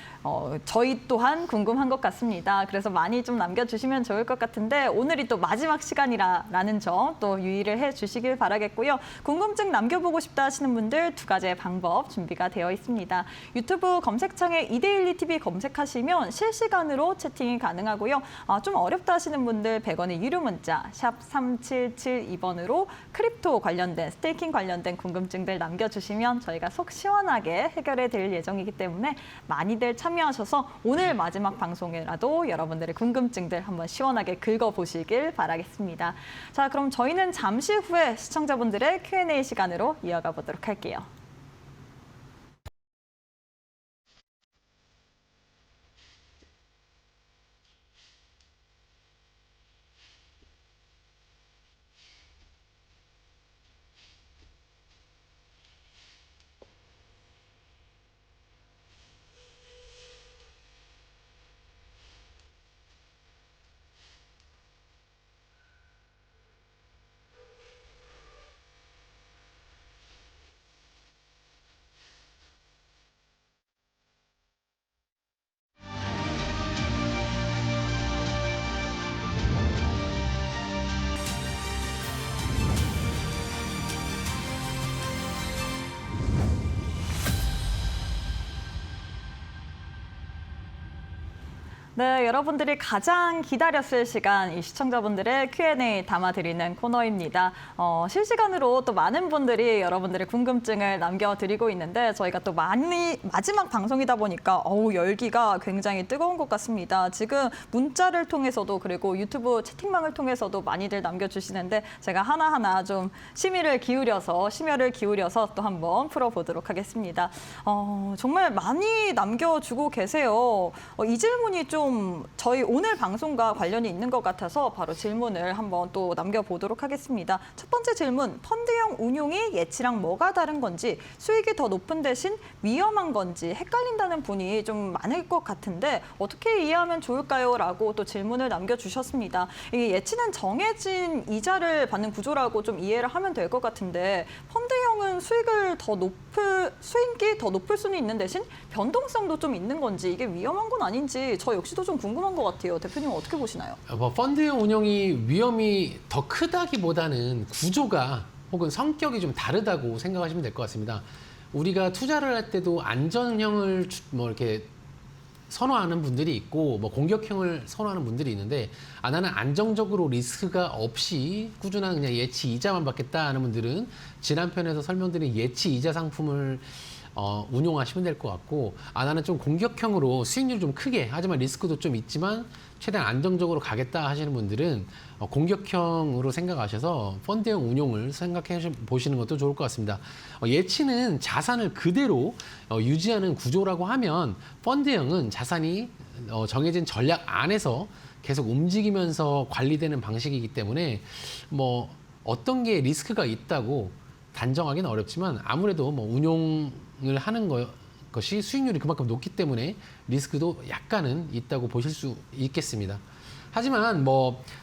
저희 또한 궁금한 것 같습니다. 그래서 많이 좀 남겨주시면 좋을 것 같은데 오늘이 또 마지막 시간이라는 점 또 유의를 해주시길 바라겠고요. 궁금증 남겨보고 싶다 하시는 분들 두 가지의 방법 준비가 되어 있습니다. 유튜브 검색창에 이데일리 TV 검색하시면 실시간으로 채팅이 가능하고요. 좀 어렵다 하시는 분들 100원의 유료 문자 샵 3772번으로 크립토 관련된 스테이킹 관련된 궁금증들 남겨주시면 저희가 속 시원하게 해결해 드릴 예정이기 때문에 많이들 참여하셔서 오늘 마지막 방송이라도 여러분들의 궁금증들 한번 시원하게 긁어보시길 바라겠습니다. 자, 그럼 저희는 잠시 후에 시청자분들의 Q&A 시간으로 이어가 보도록 할게요. 네, 여러분들이 가장 기다렸을 시간, 이 시청자분들의 Q&A 담아드리는 코너입니다. 실시간으로 또 많은 분들이 여러분들의 궁금증을 남겨드리고 있는데 저희가 또 마지막 방송이다 보니까 열기가 굉장히 뜨거운 것 같습니다. 지금 문자를 통해서도 그리고 유튜브 채팅방을 통해서도 많이들 남겨주시는데 제가 하나하나 좀 심혈을 기울여서 또 한번 풀어보도록 하겠습니다. 정말 많이 남겨주고 계세요. 이 질문이 좀 저희 오늘 방송과 관련이 있는 것 같아서 바로 질문을 한번 또 남겨보도록 하겠습니다. 첫 번째 질문, 펀드형 운용이 예치랑 뭐가 다른 건지, 수익이 더 높은 대신 위험한 건지 헷갈린다는 분이 좀 많을 것 같은데 어떻게 이해하면 좋을까요? 라고 또 질문을 남겨주셨습니다. 이 예치는 정해진 이자를 받는 구조라고 좀 이해를 하면 될 것 같은데 펀드형은 수익이 더 높을 수는 있는 대신 변동성도 좀 있는 건지 이게 위험한 건 아닌지 저 역시도 좀 궁금한 것 같아요. 대표님은 어떻게 보시나요? 펀드형 운용이 위험이 더 크다기보다는 구조가 혹은 성격이 좀 다르다고 생각하시면 될 것 같습니다. 우리가 투자를 할 때도 안전형을 이렇게 선호하는 분들이 있고 공격형을 선호하는 분들이 있는데 나는 안정적으로 리스크가 없이 꾸준한 그냥 예치 이자만 받겠다 하는 분들은 지난 편에서 설명드린 예치 이자 상품을 운용하시면 될 것 같고 나는 좀 공격형으로 수익률이 좀 크게 하지만 리스크도 좀 있지만 최대한 안정적으로 가겠다 하시는 분들은 공격형으로 생각하셔서 펀드형 운용을 생각해 보시는 것도 좋을 것 같습니다. 예치는 자산을 그대로 유지하는 구조라고 하면 펀드형은 자산이 정해진 전략 안에서 계속 움직이면서 관리되는 방식이기 때문에 어떤 게 리스크가 있다고 단정하기는 어렵지만 아무래도 운용을 하는 것이 수익률이 그만큼 높기 때문에 리스크도 약간은 있다고 보실 수 있겠습니다. 하지만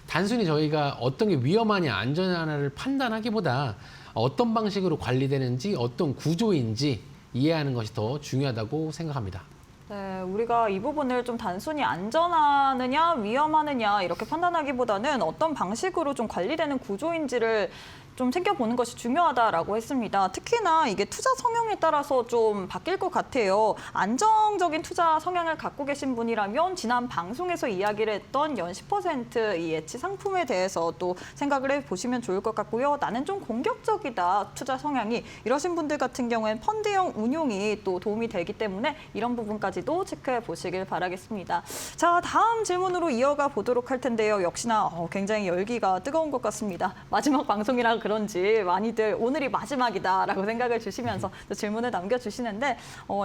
단순히 저희가 어떤 게 위험하냐 안전하냐를 판단하기보다 어떤 방식으로 관리되는지 어떤 구조인지 이해하는 것이 더 중요하다고 생각합니다. 네, 우리가 이 부분을 좀 단순히 안전하느냐 위험하느냐 이렇게 판단하기보다는 어떤 방식으로 좀 관리되는 구조인지를 좀 챙겨보는 것이 중요하다라고 했습니다. 특히나 이게 투자 성향에 따라서 좀 바뀔 것 같아요. 안정적인 투자 성향을 갖고 계신 분이라면 지난 방송에서 이야기를 했던 연 10%이 예치 상품에 대해서 또 생각을 해보시면 좋을 것 같고요. 나는 좀 공격적이다, 투자 성향이. 이러신 분들 같은 경우엔 펀드형 운용이 또 도움이 되기 때문에 이런 부분까지도 체크해 보시길 바라겠습니다. 자, 다음 질문으로 이어가 보도록 할 텐데요. 역시나 굉장히 열기가 뜨거운 것 같습니다. 마지막 방송이라 그런지 많이들 오늘이 마지막이다라고 생각을 주시면서 또 질문을 남겨주시는데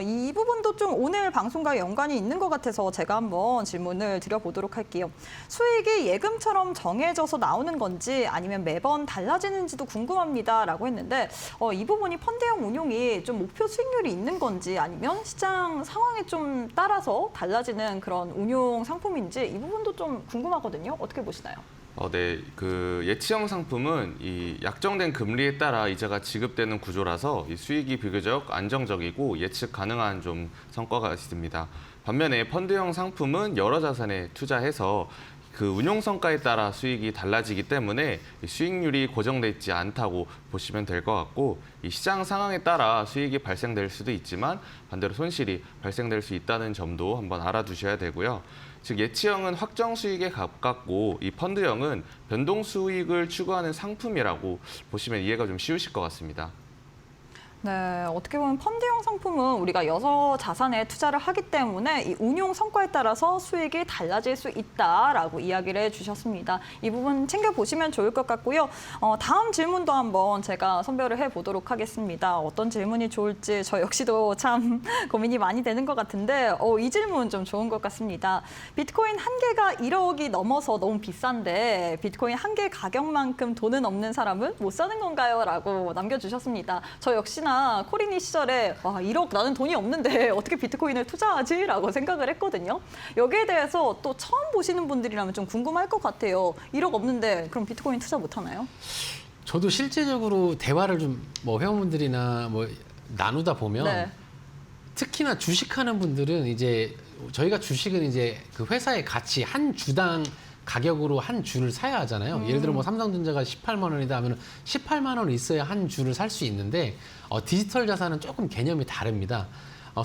이 부분도 좀 오늘 방송과 연관이 있는 것 같아서 제가 한번 질문을 드려보도록 할게요. 수익이 예금처럼 정해져서 나오는 건지 아니면 매번 달라지는지도 궁금합니다라고 했는데 이 부분이 펀드형 운용이 좀 목표 수익률이 있는 건지 아니면 시장 상황에 좀 따라서 달라지는 그런 운용 상품인지 이 부분도 좀 궁금하거든요. 어떻게 보시나요? 네, 그 예치형 상품은 이 약정된 금리에 따라 이자가 지급되는 구조라서 이 수익이 비교적 안정적이고 예측 가능한 좀 성과가 있습니다. 반면에 펀드형 상품은 여러 자산에 투자해서 그 운용 성과에 따라 수익이 달라지기 때문에 이 수익률이 고정돼 있지 않다고 보시면 될 것 같고, 이 시장 상황에 따라 수익이 발생될 수도 있지만 반대로 손실이 발생될 수 있다는 점도 한번 알아두셔야 되고요. 즉 예치형은 확정 수익에 가깝고 이 펀드형은 변동 수익을 추구하는 상품이라고 보시면 이해가 좀 쉬우실 것 같습니다. 네, 어떻게 보면 펀드형 상품은 우리가 여러 자산에 투자를 하기 때문에 이 운용 성과에 따라서 수익이 달라질 수 있다라고 이야기를 해주셨습니다. 이 부분 챙겨보시면 좋을 것 같고요. 다음 질문도 한번 제가 선별을 해보도록 하겠습니다. 어떤 질문이 좋을지 저 역시도 참 고민이 많이 되는 것 같은데 이 질문 좀 좋은 것 같습니다. 비트코인 한 개가 1억이 넘어서 너무 비싼데 비트코인 한 개 가격만큼 돈은 없는 사람은 못 사는 건가요? 라고 남겨주셨습니다. 저 역시나 코리니 시절에 1억 나는 돈이 없는데 어떻게 비트코인을 투자하지? 라고 생각을 했거든요. 여기에 대해서 또 처음 보시는 분들이라면 좀 궁금할 것 같아요. 1억 없는데 그럼 비트코인 투자 못 하나요? 저도 실제적으로 대화를 좀 뭐 회원분들이나 뭐 나누다 보면 네. 특히나 주식하는 분들은 이제 저희가 주식은 이제 그 회사의 가치 한 주당 가격으로 한 주를 사야 하잖아요. 예를 들어 뭐 삼성전자가 18만 원이다 하면 18만 원 있어야 한 주를 살 수 있는데 디지털 자산은 조금 개념이 다릅니다.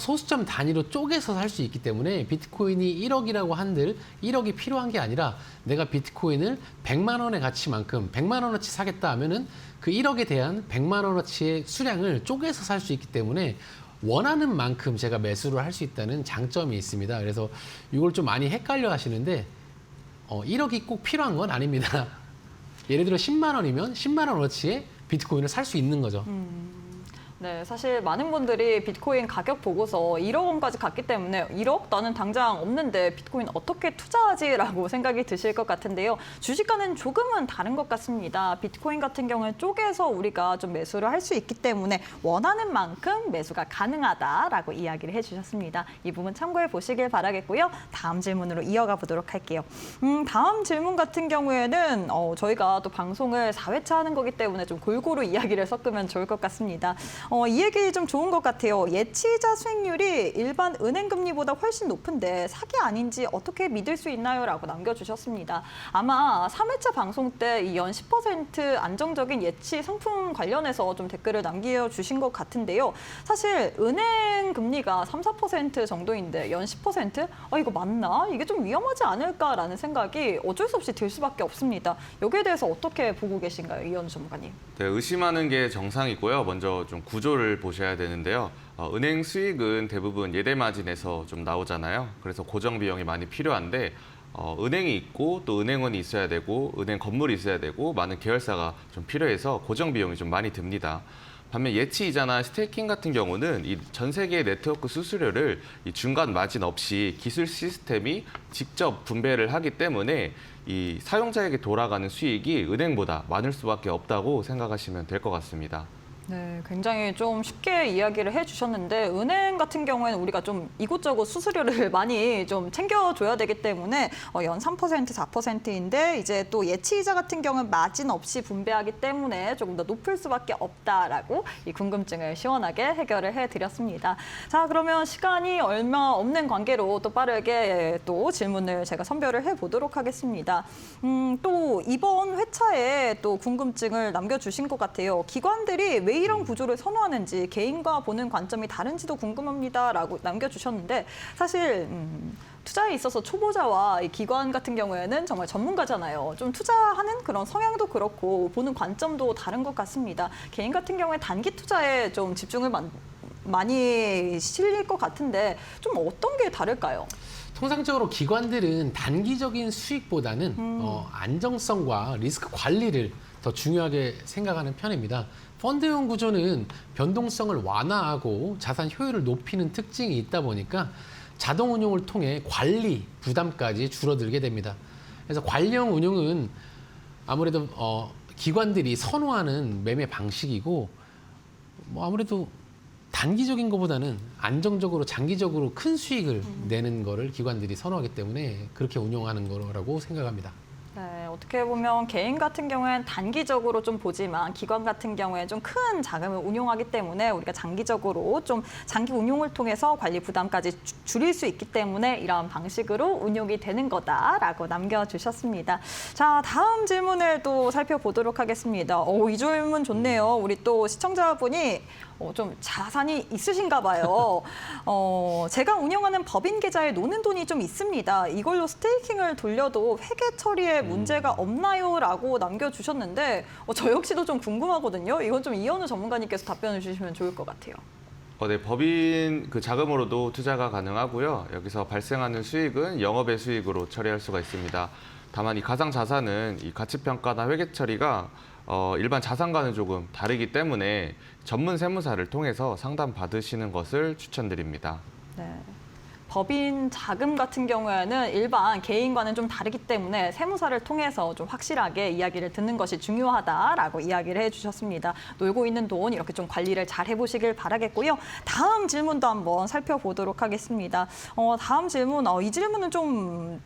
소수점 단위로 쪼개서 살 수 있기 때문에 비트코인이 1억이라고 한들 1억이 필요한 게 아니라 내가 비트코인을 100만 원의 가치만큼 100만 원어치 사겠다 하면은 그 1억에 대한 100만 원어치의 수량을 쪼개서 살 수 있기 때문에 원하는 만큼 제가 매수를 할 수 있다는 장점이 있습니다. 그래서 이걸 좀 많이 헷갈려 하시는데 1억이 꼭 필요한 건 아닙니다. 예를 들어 10만 원이면 10만 원어치의 비트코인을 살 수 있는 거죠. 네, 사실 많은 분들이 비트코인 가격 보고서 1억 원까지 갔기 때문에 1억? 나는 당장 없는데 비트코인 어떻게 투자하지? 라고 생각이 드실 것 같은데요. 주식과는 조금은 다른 것 같습니다. 비트코인 같은 경우는 쪼개서 우리가 좀 매수를 할 수 있기 때문에 원하는 만큼 매수가 가능하다라고 이야기를 해주셨습니다. 이 부분 참고해 보시길 바라겠고요. 다음 질문으로 이어가 보도록 할게요. 다음 질문 같은 경우에는 저희가 또 방송을 4회차 하는 거기 때문에 좀 골고루 이야기를 섞으면 좋을 것 같습니다. 이 얘기 좀 좋은 것 같아요. 예치이자 수익률이 일반 은행 금리보다 훨씬 높은데 사기 아닌지 어떻게 믿을 수 있나요? 라고 남겨주셨습니다. 아마 3회차 방송 때 이 연 10% 안정적인 예치 상품 관련해서 좀 댓글을 남겨주신 것 같은데요. 사실 은행 금리가 3, 4% 정도인데 연 10%? 이거 맞나? 이게 좀 위험하지 않을까라는 생각이 어쩔 수 없이 들 수밖에 없습니다. 여기에 대해서 어떻게 보고 계신가요? 이현우 전문가님. 네, 의심하는 게 정상이고요. 먼저 좀 구조를 보셔야 되는데요. 은행 수익은 대부분 예대 마진에서 좀 나오잖아요. 그래서 고정 비용이 많이 필요한데 은행이 있고 또 은행원이 있어야 되고 은행 건물이 있어야 되고 많은 계열사가 좀 필요해서 고정 비용이 좀 많이 듭니다. 반면 예치 이자나 스테이킹 같은 경우는 이 전 세계의 네트워크 수수료를 이 중간 마진 없이 기술 시스템이 직접 분배를 하기 때문에 이 사용자에게 돌아가는 수익이 은행보다 많을 수밖에 없다고 생각하시면 될 것 같습니다. 네, 굉장히 좀 쉽게 이야기를 해주셨는데 은행 같은 경우에는 우리가 좀 이곳저곳 수수료를 많이 좀 챙겨줘야 되기 때문에 연 3%, 4%인데 이제 또 예치이자 같은 경우는 마진 없이 분배하기 때문에 조금 더 높을 수밖에 없다라고 이 궁금증을 시원하게 해결을 해드렸습니다. 자, 그러면 시간이 얼마 없는 관계로 또 빠르게 또 질문을 제가 선별을 해보도록 하겠습니다. 또 이번 회차에 또 궁금증을 남겨주신 것 같아요. 기관들이 왜 이런 구조를 선호하는지 개인과 보는 관점이 다른지도 궁금합니다라고 남겨주셨는데 사실 투자에 있어서 초보자와 이 기관 같은 경우에는 정말 전문가잖아요. 좀 투자하는 그런 성향도 그렇고 보는 관점도 다른 것 같습니다. 개인 같은 경우에 단기 투자에 좀 집중을 많이 실릴 것 같은데 좀 어떤 게 다를까요? 통상적으로 기관들은 단기적인 수익보다는 안정성과 리스크 관리를 더 중요하게 생각하는 편입니다. 펀드형 구조는 변동성을 완화하고 자산 효율을 높이는 특징이 있다 보니까 자동 운용을 통해 관리 부담까지 줄어들게 됩니다. 그래서 관리형 운용은 아무래도 기관들이 선호하는 매매 방식이고 아무래도 단기적인 것보다는 안정적으로 장기적으로 큰 수익을 내는 거를 기관들이 선호하기 때문에 그렇게 운용하는 거라고 생각합니다. 네, 어떻게 보면 개인 같은 경우에는 단기적으로 좀 보지만 기관 같은 경우에 좀 큰 자금을 운용하기 때문에 우리가 장기적으로 좀 장기 운용을 통해서 관리 부담까지 줄일 수 있기 때문에 이런 방식으로 운용이 되는 거다라고 남겨주셨습니다. 자, 다음 질문을 또 살펴보도록 하겠습니다. 이 질문 좋네요. 우리 또 시청자분이 좀 자산이 있으신가 봐요. 제가 운영하는 법인 계좌에 노는 돈이 좀 있습니다. 이걸로 스테이킹을 돌려도 회계 처리에 문제가 없나요? 라고 남겨주셨는데 저 역시도 좀 궁금하거든요. 이건 좀 이현우 전문가님께서 답변을 주시면 좋을 것 같아요. 네, 법인 그 자금으로도 투자가 가능하고요. 여기서 발생하는 수익은 영업의 수익으로 처리할 수가 있습니다. 다만 이 가상 자산은 이 가치평가나 회계 처리가 일반 자산과는 조금 다르기 때문에 전문 세무사를 통해서 상담 받으시는 것을 추천드립니다. 네. 법인 자금 같은 경우에는 일반 개인과는 좀 다르기 때문에 세무사를 통해서 좀 확실하게 이야기를 듣는 것이 중요하다라고 이야기를 해주셨습니다. 놀고 있는 돈 이렇게 좀 관리를 잘 해보시길 바라겠고요. 다음 질문도 한번 살펴보도록 하겠습니다. 다음 질문, 이 질문은 좀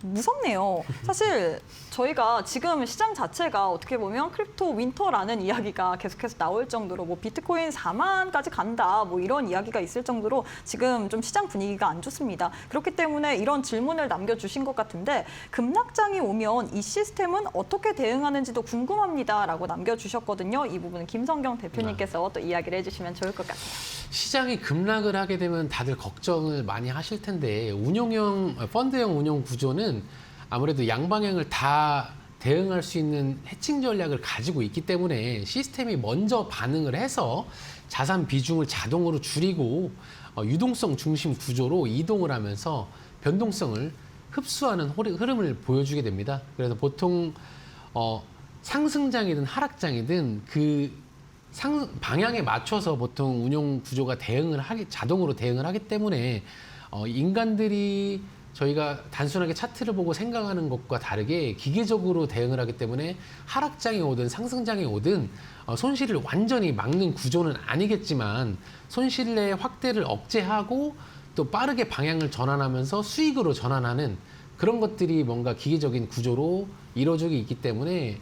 무섭네요. 사실 저희가 지금 시장 자체가 어떻게 보면 크립토 윈터라는 이야기가 계속해서 나올 정도로 뭐 비트코인 4만까지 간다 뭐 이런 이야기가 있을 정도로 지금 좀 시장 분위기가 안 좋습니다. 그렇기 때문에 이런 질문을 남겨주신 것 같은데 급락장이 오면 이 시스템은 어떻게 대응하는지도 궁금합니다라고 남겨주셨거든요. 이 부분은 김성경 대표님께서 또 이야기를 해주시면 좋을 것 같아요. 시장이 급락을 하게 되면 다들 걱정을 많이 하실 텐데 펀드형 운용 구조는 아무래도 양방향을 다 대응할 수 있는 해칭 전략을 가지고 있기 때문에 시스템이 먼저 반응을 해서 자산 비중을 자동으로 줄이고 유동성 중심 구조로 이동을 하면서 변동성을 흡수하는 흐름을 보여주게 됩니다. 그래서 보통 상승장이든 하락장이든 그 방향에 맞춰서 보통 운용 구조가 자동으로 대응을 하기 때문에 인간들이 저희가 단순하게 차트를 보고 생각하는 것과 다르게 기계적으로 대응을 하기 때문에 하락장이 오든 상승장이 오든 손실을 완전히 막는 구조는 아니겠지만 손실의 확대를 억제하고 또 빠르게 방향을 전환하면서 수익으로 전환하는 그런 것들이 뭔가 기계적인 구조로 이루어지고 있기 때문에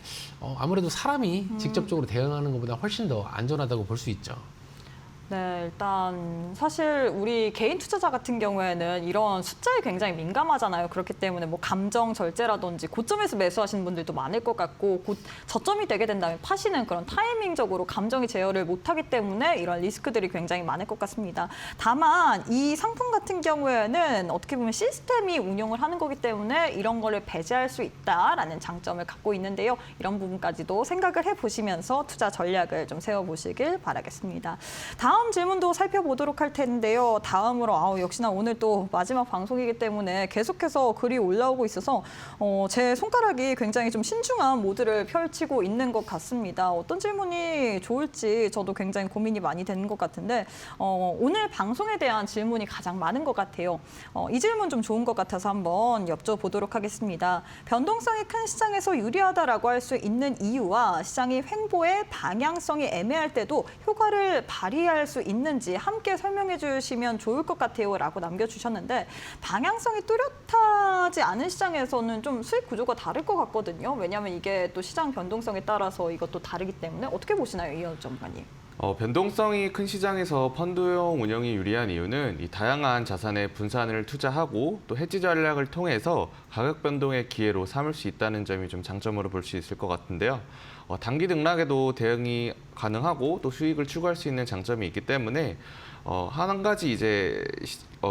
아무래도 사람이 직접적으로 대응하는 것보다 훨씬 더 안전하다고 볼 수 있죠. 네, 일단 사실 우리 개인 투자자 같은 경우에는 이런 숫자에 굉장히 민감하잖아요. 그렇기 때문에 뭐 감정 절제라든지 고점에서 매수하시는 분들도 많을 것 같고 곧 저점이 되게 된다면 파시는 그런 타이밍적으로 감정이 제어를 못하기 때문에 이런 리스크들이 굉장히 많을 것 같습니다. 다만 이 상품 같은 경우에는 어떻게 보면 시스템이 운영을 하는 거기 때문에 이런 거를 배제할 수 있다라는 장점을 갖고 있는데요. 이런 부분까지도 생각을 해보시면서 투자 전략을 좀 세워보시길 바라겠습니다. 다음 다음 질문도 살펴보도록 할 텐데요. 다음으로 역시나 오늘 또 마지막 방송이기 때문에 계속해서 글이 올라오고 있어서 제 손가락이 굉장히 좀 신중한 모드를 펼치고 있는 것 같습니다. 어떤 질문이 좋을지 저도 굉장히 고민이 많이 되는 것 같은데 오늘 방송에 대한 질문이 가장 많은 것 같아요. 이 질문 좀 좋은 것 같아서 한번 여쭤보도록 하겠습니다. 변동성이 큰 시장에서 유리하다라고 할 수 있는 이유와 시장이 횡보의 방향성이 애매할 때도 효과를 발휘할 수 있는지 함께 설명해 주시면 좋을 것 같아요 라고 남겨주셨는데 방향성이 뚜렷하지 않은 시장에서는 좀 수익 구조가 다를 것 같거든요. 왜냐하면 이게 또 시장 변동성에 따라서 이것도 다르기 때문에 어떻게 보시나요, 이현 전문가님? 변동성이 큰 시장에서 펀드형 운영이 유리한 이유는 이 다양한 자산에 분산을 투자하고 또 해지 전략을 통해서 가격 변동의 기회로 삼을 수 있다는 점이 좀 장점으로 볼 수 있을 것 같은데요. 단기 등락에도 대응이 가능하고 또 수익을 추구할 수 있는 장점이 있기 때문에 한 가지 이제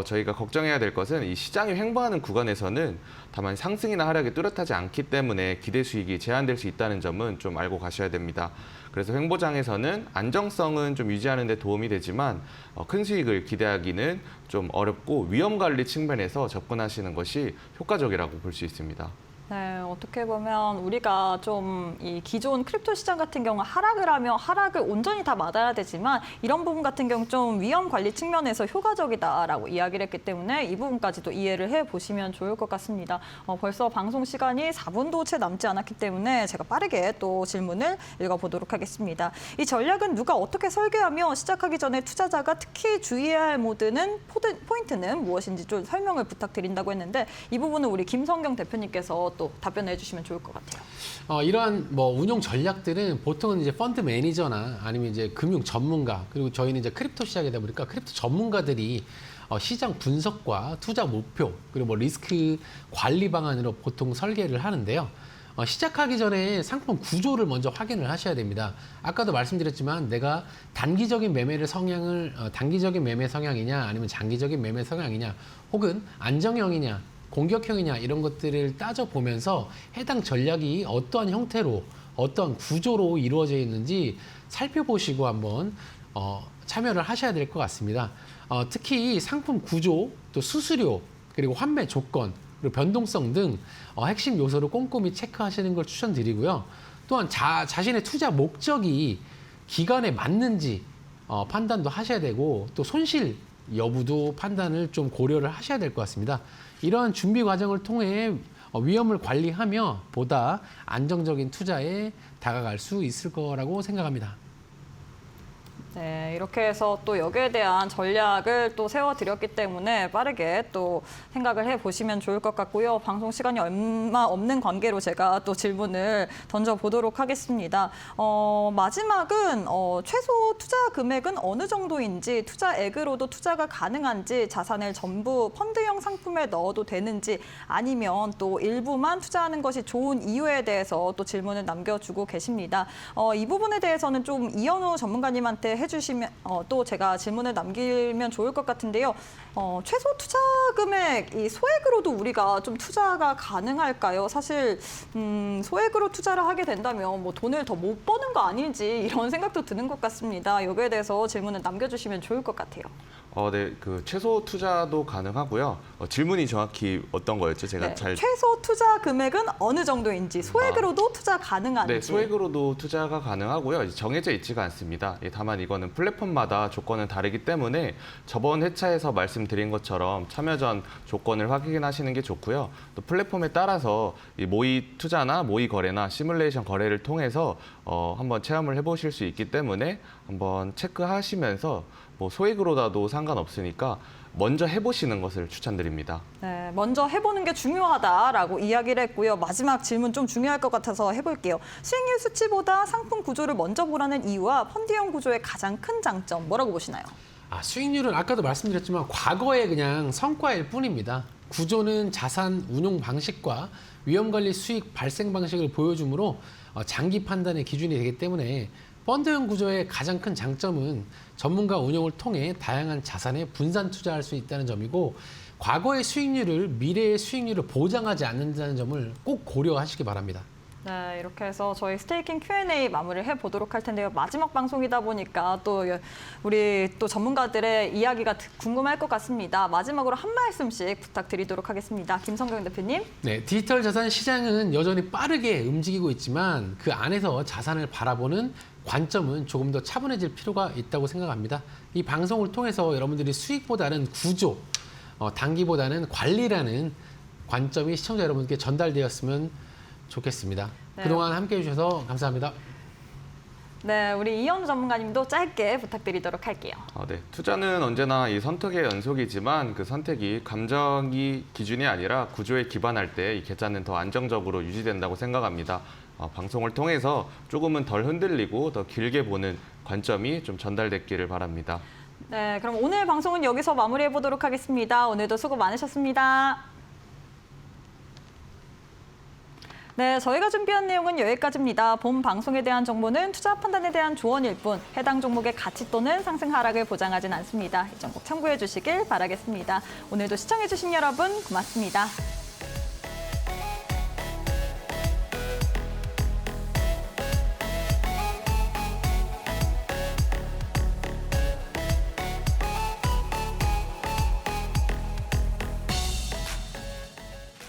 저희가 걱정해야 될 것은 이 시장이 횡보하는 구간에서는 다만 상승이나 하락이 뚜렷하지 않기 때문에 기대 수익이 제한될 수 있다는 점은 좀 알고 가셔야 됩니다. 그래서 횡보장에서는 안정성은 좀 유지하는 데 도움이 되지만 큰 수익을 기대하기는 좀 어렵고 위험 관리 측면에서 접근하시는 것이 효과적이라고 볼 수 있습니다. 네, 어떻게 보면 우리가 좀 이 기존 크립토 시장 같은 경우 하락을 하면 하락을 온전히 다 맞아야 되지만 이런 부분 같은 경우 좀 위험 관리 측면에서 효과적이다라고 이야기를 했기 때문에 이 부분까지도 이해를 해보시면 좋을 것 같습니다. 벌써 방송 시간이 4분도 채 남지 않았기 때문에 제가 빠르게 또 질문을 읽어보도록 하겠습니다. 이 전략은 누가 어떻게 설계하며 시작하기 전에 투자자가 특히 주의해야 할 포인트는 무엇인지 좀 설명을 부탁드린다고 했는데 이 부분은 우리 김성경 대표님께서 또 답변해 주시면 좋을 것 같아요. 이러한 운용 전략들은 보통은 이제 펀드 매니저나 아니면 이제 금융 전문가 그리고 저희는 이제 크립토 시작이다 보니까 크립토 전문가들이 시장 분석과 투자 목표 그리고 리스크 관리 방안으로 보통 설계를 하는데요. 시작하기 전에 상품 구조를 먼저 확인을 하셔야 됩니다. 아까도 말씀드렸지만 내가 단기적인 매매 성향이냐 아니면 장기적인 매매 성향이냐 혹은 안정형이냐 공격형이냐 이런 것들을 따져보면서 해당 전략이 어떠한 형태로 어떠한 구조로 이루어져 있는지 살펴보시고 한번 참여를 하셔야 될 것 같습니다. 특히 상품 구조, 또 수수료, 그리고 환매 조건, 그리고 변동성 등 핵심 요소를 꼼꼼히 체크하시는 걸 추천드리고요. 또한 자신의 투자 목적이 기간에 맞는지 판단도 하셔야 되고 또 손실 여부도 판단을 좀 고려를 하셔야 될 것 같습니다. 이러한 준비 과정을 통해 위험을 관리하며 보다 안정적인 투자에 다가갈 수 있을 거라고 생각합니다. 네, 이렇게 해서 또 여기에 대한 전략을 또 세워드렸기 때문에 빠르게 또 생각을 해보시면 좋을 것 같고요. 방송 시간이 얼마 없는 관계로 제가 또 질문을 던져보도록 하겠습니다. 마지막은 최소 투자 금액은 어느 정도인지, 투자액으로도 투자가 가능한지, 자산을 전부 펀드형 상품에 넣어도 되는지, 아니면 또 일부만 투자하는 것이 좋은 이유에 대해서 또 질문을 남겨주고 계십니다. 이 부분에 대해서는 좀 이현우 전문가님한테 해주시면 또 제가 질문을 남기면 좋을 것 같은데요. 최소 투자 금액, 이 소액으로도 우리가 좀 투자가 가능할까요? 사실 소액으로 투자를 하게 된다면 뭐 돈을 더 못 버는 거 아닌지 이런 생각도 드는 것 같습니다. 여기에 대해서 질문을 남겨주시면 좋을 것 같아요. 네, 최소 투자도 가능하고요. 질문이 정확히 어떤 거였죠? 제가 네, 최소 투자 금액은 어느 정도인지, 소액으로도 투자 가능한지. 네, 소액으로도 투자가 가능하고요. 정해져 있지가 않습니다. 다만 이거는 플랫폼마다 조건은 다르기 때문에 저번 회차에서 말씀드린 것처럼 참여 전 조건을 확인하시는 게 좋고요. 또 플랫폼에 따라서 이 모의 투자나 모의 거래나 시뮬레이션 거래를 통해서 한번 체험을 해보실 수 있기 때문에 한번 체크하시면서 소액으로라도 상관없으니까 먼저 해보시는 것을 추천드립니다. 네, 먼저 해보는 게 중요하다라고 이야기를 했고요. 마지막 질문 좀 중요할 것 같아서 해볼게요. 수익률 수치보다 상품 구조를 먼저 보라는 이유와 펀드형 구조의 가장 큰 장점, 뭐라고 보시나요? 수익률은 아까도 말씀드렸지만 과거의 그냥 성과일 뿐입니다. 구조는 자산 운용 방식과 위험관리 수익 발생 방식을 보여주므로 장기 판단의 기준이 되기 때문에 펀드형 구조의 가장 큰 장점은 전문가 운용을 통해 다양한 자산에 분산 투자할 수 있다는 점이고 과거의 수익률을 미래의 수익률을 보장하지 않는다는 점을 꼭 고려하시기 바랍니다. 네, 이렇게 해서 저희 스테이킹 Q&A 마무리를 해보도록 할 텐데요. 마지막 방송이다 보니까 또 우리 또 전문가들의 이야기가 궁금할 것 같습니다. 마지막으로 한 말씀씩 부탁드리도록 하겠습니다. 김성경 대표님. 네, 디지털 자산 시장은 여전히 빠르게 움직이고 있지만 그 안에서 자산을 바라보는 관점은 조금 더 차분해질 필요가 있다고 생각합니다. 이 방송을 통해서 여러분들이 수익보다는 구조, 단기보다는 관리라는 관점이 시청자 여러분께 전달되었으면 좋겠습니다. 네. 그동안 함께해 주셔서 감사합니다. 네, 우리 이현우 전문가님도 짧게 부탁드리도록 할게요. 네. 투자는 언제나 이 선택의 연속이지만 그 선택이 감정이 기준이 아니라 구조에 기반할 때 이 계좌는 더 안정적으로 유지된다고 생각합니다. 방송을 통해서 조금은 덜 흔들리고 더 길게 보는 관점이 좀 전달됐기를 바랍니다. 네, 그럼 오늘 방송은 여기서 마무리해 보도록 하겠습니다. 오늘도 수고 많으셨습니다. 네, 저희가 준비한 내용은 여기까지입니다. 본 방송에 대한 정보는 투자 판단에 대한 조언일 뿐 해당 종목의 가치 또는 상승 하락을 보장하진 않습니다. 이 점 꼭 참고해 주시길 바라겠습니다. 오늘도 시청해 주신 여러분 고맙습니다.